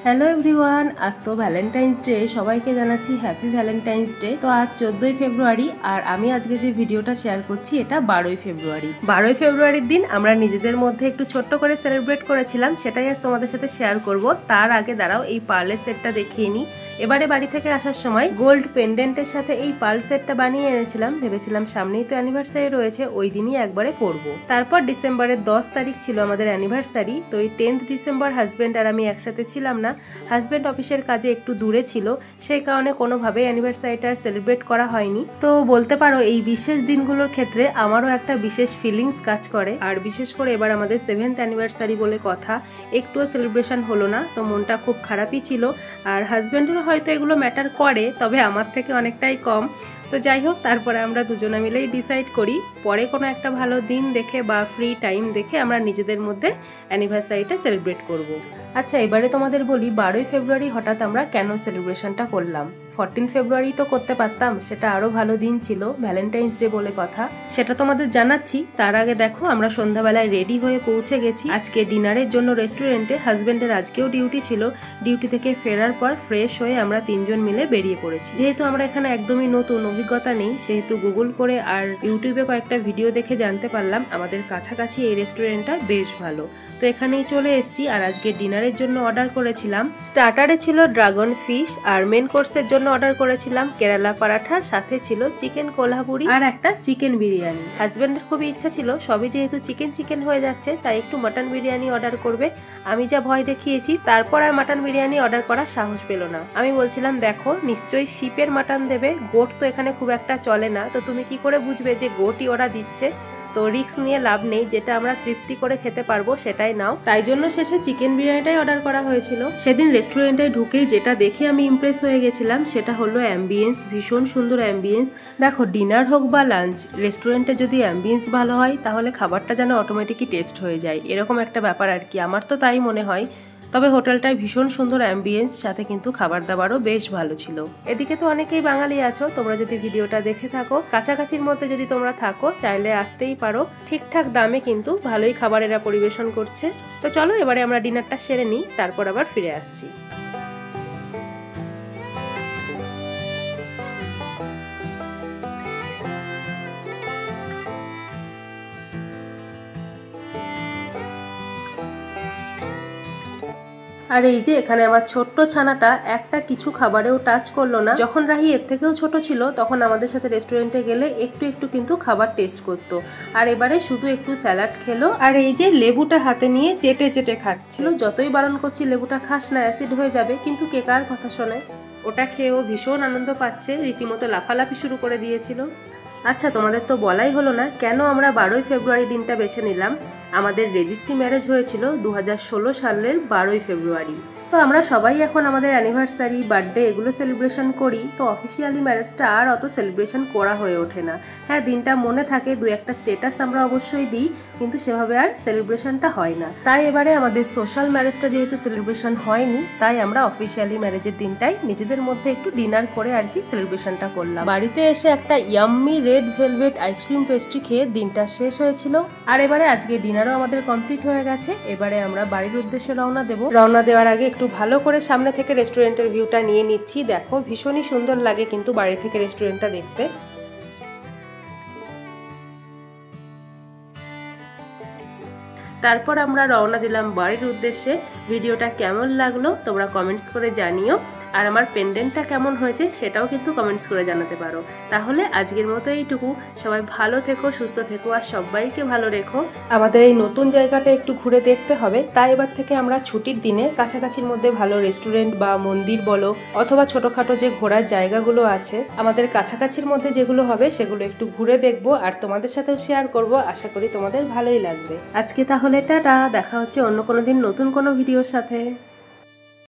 Hello everyone, আজ তো Valentine's day. সবাইকে জানাচ্ছি হ্যাপি ভ্যালেন্টাইন্স ডে। তো আজ 14ই ফেব্রুয়ারি আর আমি আজকে যে ভিডিওটা শেয়ার করছি এটা 12ই ফেব্রুয়ারি। 12ই ফেব্রুয়ারির দিন আমরা নিজেদের মধ্যে একটু ছোট্ট করে সেলিব্রেট করেছিলাম, সেটাই আজ তোমাদের সাথে শেয়ার করব। তার আগে দাঁড়াও এই পার্লের সেটটা দেখিয়ে নিই। এবারে বাড়ি থেকে আসার সময় গোল্ড পেন্ডেন্টের সাথে এই পার্ল সেটটা বানিয়ে এনেছিলাম, ভেবেছিলাম সামনেই তো অ্যানিভার্সারি রয়েছে, ওই দিনই একবারে পরবো। তারপর ডিসেম্বরের 10 তারিখ ছিল আমাদের অ্যানিভার্সারি। তো এই 10th ডিসেম্বর হাজব্যান্ড আর আমি একসাথে ছিলাম না, হাজব্যান্ড অফিসের কাজে একটু দূরে ছিল, সেই কারণে কোনোভাবে অ্যানিভার্সারিটা সেলিব্রেট করা হয়নি। তো বলতে পারো এই বিশেষ দিনগুলোর ক্ষেত্রে আমারও একটা বিশেষ ফিলিংস কাজ করে। আর বিশেষ করে এবার আমাদের 7th অ্যানিভার্সারি বলে কথা, একটুও সেলিব্রেশন হলো না, তো মনটা খুব খারাপই ছিল। আর হাজব্যান্ডেরও হয়তো এগুলো ম্যাটার করে, তবে আমার থেকে অনেকটাই কম। তো যাই হোক, তারপরে আমরা দুজনে মিলেই ডিসাইড করি পরে কোনো একটা ভালো দিন দেখে বা ফ্রি টাইম দেখে আমরা নিজেদের মধ্যে অ্যানিভার্সারিটা সেলিব্রেট করব। আচ্ছা, এবারে তোমাদের বলি 12ই ফেব্রুয়ারি হঠাৎ আমরা কেন সেলিব্রেশনটা করলাম। 14 ফেব্রুয়ারি তো করতে পারতাম, সেটা আরও ভালো দিন ছিল, ভ্যালেন্টাইন্স ডে বলে কথা, সেটা তোমাদের জানাচ্ছি। তার আগে দেখো আমরা সন্ধ্যাবেলায় রেডি হয়ে পৌঁছে গেছি আজকে ডিনারের জন্য রেস্টুরেন্টে। হাজব্যান্ডের আজকেও ডিউটি ছিল, ডিউটি থেকে ফেরার পর ফ্রেশ হয়ে আমরা তিনজন মিলে বেরিয়ে পড়েছি। যেহেতু আমরা এখানে একদমই নতুন, অভিজ্ঞতা নেই, সেহেতু গুগল করে আর ইউটিউবে কয়েকটা ভিডিও দেখে জানতে পারলাম আমাদের কাছাকাছি এই রেস্টুরেন্টটা বেশ ভালো। তো এখানেই চলে এসেছি। আর আজকে ডিনারের জন্য অর্ডার করেছিলাম, স্টার্টারে ছিল ড্রাগন ফিশ, আর মেন কোর্সের জন্য অর্ডার করেছিলাম কেরালা পরাঠা, সাথে ছিল চিকেন কোলহাপুরি আর একটা চিকেন বিরিয়ানি। হাজব্যান্ডের খুবই ইচ্ছা ছিল সবই যেহেতু চিকেন চিকেন হয়ে যাচ্ছে তাই একটু মাটন বিরিয়ানি অর্ডার করবে। আমি যা ভয় দেখিয়েছি তারপর আর মাটন বিরিয়ানি অর্ডার করার সাহস পেল না। আমি বলছিলাম দেখো নিশ্চয়ই শিপের মাটন দেবে, গোট তো এখানে খুব একটা চলে না, তো তুমি কি করে বুঝবে যে গোটই ওরা দিচ্ছে? তো রিস্ক নিয়ে লাভ নেই, যেটা আমরা তৃপ্তি করে খেতে পারবো সেটাই নাও। তাই জন্য শেষে চিকেন বিরিয়ানিটাই অর্ডার করা হয়েছিল। সেদিন রেস্টুরেন্টে ঢুকেই যেটা দেখে আমি ইমপ্রেস হয়ে গেছিলাম সেটা হলো অ্যাম্বিয়েন্স, ভীষণ সুন্দর অ্যাম্বিয়েন্স। দেখো ডিনার হোক বা লাঞ্চ, রেস্টুরেন্টে যদি অ্যাম্বিয়েন্স ভালো হয় তাহলে খাবারটা যেন অটোমেটিকই টেস্ট হয়ে যায়, এরকম একটা ব্যাপার আর কি, আমার তো তাই মনে হয়। তবে হোটেলটায় ভীষণ সুন্দর অ্যাম্বিয়েন্স, সাথে কিন্তু খাবার দাবারও বেশ ভালো ছিল। এদিকে তো অনেকেই বাঙালি আছো, তোমরা যদি ভিডিওটা দেখে থাকো, কাছাকাছির মধ্যে যদি তোমরা থাকো চাইলে আসতেই পারো, ঠিকঠাক দামে কিন্তু ভালোই খাবার এরা পরিবেশন করছে। তো চলো এবারে আমরা ডিনারটা সেরে নিই, তারপর আবার ফিরে আসছি। আর এই যে এখানে আমার ছোট্ট ছানাটা একটা কিছু খাবারেও টাচ করলো না। যখন রাহি এর থেকেও ছোট ছিল তখন আমাদের সাথে রেস্টুরেন্টে গেলে একটু একটু কিন্তু খাবার টেস্ট করতো, আর এবারে শুধু একটু স্যালাড খেলো। আর এই যে লেবুটা হাতে নিয়ে চেটে চেটে খাচ্ছিল, যতই বারণ করছি লেবুটা খাস না, অ্যাসিড হয়ে যাবে, কিন্তু কে কার কথা শোনে। ওটা খেয়েও ভীষণ আনন্দ পাচ্ছে, রীতিমতো লাফালাফি শুরু করে দিয়েছিল। আচ্ছা, তোমাদের তো বলাই হলো না কেন আমরা 12ই ফেব্রুয়ারি দিনটা বেছে নিলাম। আমাদের রেজিস্ট্রি ম্যারেজ হয়েছিল 2016 সালের 12ই ফেব্রুয়ারি। তো আমরা সবাই এখন আমাদের অ্যানিভার্সারি, বার্থডে এগুলো সেলিব্রেশন করি, তো অফিসিয়ালি ম্যারেজটা আর অত সেলিব্রেশন করা হয়ে ওঠে না। হ্যাঁ, দিনটা মনে থাকে, দু একটা স্টেটাস আমরা অবশ্যই দিই, কিন্তু সেভাবে আর সেলিব্রেশনটা হয় না। তাই এবারে আমাদের সোশ্যাল ম্যারেজটা যেহেতু সেলিব্রেশন হয়নি, তাই আমরা অফিসিয়ালি ম্যারেজের দিনটাই নিজেদের মধ্যে একটু ডিনার করে আর কি সেলিব্রেশনটা করলাম। বাড়িতে এসে একটা yummy red velvet ice cream pastry খেয়ে দিনটা শেষ হয়েছিল। আর এবারে আজকে ডিনারও আমাদের কমপ্লিট হয়ে গেছে। এবারে আমরা বাড়ির উদ্দেশ্যে রওনা দেব। রওনা দেওয়ার আগে একটু ভালো করে সামনে থেকে রেস্টুরেন্টের ভিউটা নিয়ে নিচ্ছি। দেখো ভীষণই সুন্দর লাগে কিন্তু বাড়ি থেকে রেস্টুরেন্টটা দেখতে। তারপর আমরা রওনা দিলাম বাড়ির উদ্দেশ্যে। ভিডিওটা কেমন লাগলো তোমরা কমেন্টস করে জানিও, আর আমার পেন্ডেন্টটা কেমন হয়েছে সেটাও কিন্তু কমেন্টস করে জানাতে পারো। তাহলে আজকের মতো এইটুকু, সবাই ভালো থেকো, সুস্থ থেকো, আর সবাইকে ভালো রেখো। আমাদের এই নতুন জায়গাটা একটু ঘুরে দেখতে হবে, তাই এবার থেকে আমরা ছুটির দিনে কাছাকাছির মধ্যে ভালো রেস্টুরেন্ট বা মন্দির বলো, অথবা ছোটখাটো যে ঘোরার জায়গাগুলো আছে আমাদের কাছাকাছির মধ্যে যেগুলো হবে সেগুলো একটু ঘুরে দেখবো, আর তোমাদের সাথেও শেয়ার করব। আশা করি তোমাদের ভালোই লাগবে। আজকে তাহলে টাটা, দেখা হচ্ছে অন্য কোনো দিন নতুন কোনো ভিডিওর সাথে।